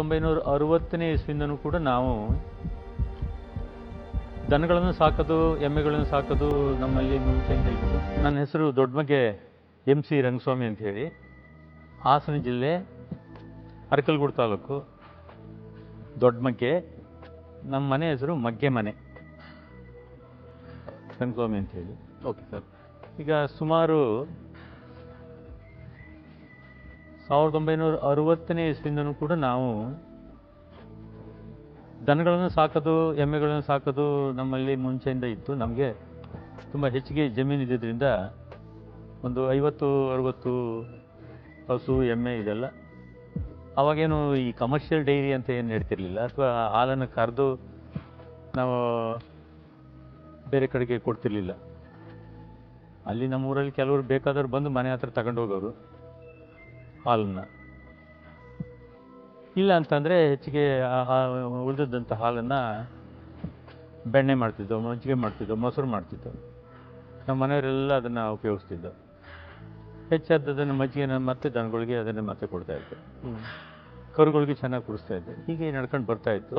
1960ನೇ ಇಸ್ವಿಯಿಂದನೂ ಕೂಡ ನಾವು ದನಗಳನ್ನು ಸಾಕೋದು, ಎಮ್ಮೆಗಳನ್ನು ಸಾಕೋದು ನಮ್ಮಲ್ಲಿ ಮುಂಚೆಯಿಂದ ಇತ್ತು. ನನ್ನ ಹೆಸರು ದೊಡ್ಡಮಗೆ MC ರಂಗಸ್ವಾಮಿ ಅಂತ ಹೇಳಿ, ಹಾಸನ ಜಿಲ್ಲೆ ಅರಕಲಗೂಡು ತಾಲೂಕು ದೊಡ್ಡಮಗ್ಗೆ. ನಮ್ಮ ಮನೆ ಹೆಸರು ಮಗ್ಗೆ ಮನೆ ರಂಗಸ್ವಾಮಿ ಅಂತ ಹೇಳಿ. Okay sir. ಈಗ ಸುಮಾರು 1960ನೇ ಇಸ್ವಿಯಿಂದನೂ ಕೂಡ ನಾವು ದನಗಳನ್ನು ಸಾಕೋದು, ಎಮ್ಮೆಗಳನ್ನು ಸಾಕೋದು ನಮ್ಮಲ್ಲಿ ಮುಂಚೆಯಿಂದ ಇತ್ತು. ನಮಗೆ ತುಂಬ ಹೆಚ್ಚಿಗೆ ಜಮೀನು ಇದ್ದಿದ್ದರಿಂದ ಒಂದು 50-60 ಹಸು, ಎಮ್ಮೆ ಇದೆಲ್ಲ. ಅವಾಗೇನು ಈ ಕಮರ್ಷಿಯಲ್ ಡೈರಿ ಅಂತ ಏನು ನಡೀತಿರ್ಲಿಲ್ಲ, ಅಥವಾ ಹಾಲನ್ನು ಕರೆದು ನಾವು ಬೇರೆ ಕಡೆಗೆ ಕೊಡ್ತಿರ್ಲಿಲ್ಲ. ಅಲ್ಲಿ ನಮ್ಮೂರಲ್ಲಿ ಕೆಲವರು ಬೇಕಾದವ್ರು ಬಂದು ಮನೆ ಹತ್ರ ತಗೊಂಡು ಹೋಗೋರು ಹಾಲನ್ನು. ಇಲ್ಲ ಅಂತಂದರೆ ಹೆಚ್ಚಿಗೆ ಉಳಿದಂಥ ಹಾಲನ್ನು ಬೆಣ್ಣೆ ಮಾಡ್ತಿದ್ದೋ, ಮಜ್ಜಿಗೆ ಮಾಡ್ತಿದ್ದೋ, ಮೊಸರು ಮಾಡ್ತಿದ್ದೋ. ನಮ್ಮ ಮನೆಯವರೆಲ್ಲ ಅದನ್ನು ಉಪಯೋಗಿಸ್ತಿದ್ದೋ. ಹೆಚ್ಚಾದದನ್ನು ಮಜ್ಜಿಗೆನ ಮತ್ತೆ ದನಗಳಿಗೆ ಅದನ್ನು ಮತ್ತೆ ಕೊಡ್ತಾಯಿದ್ದೆ. ಕರುಗಳಿಗೆ ಚೆನ್ನಾಗಿ ಕುಡಿಸ್ತಾ ಇದ್ದೆ. ಹೀಗೆ ನಡ್ಕೊಂಡು ಬರ್ತಾಯಿತ್ತು.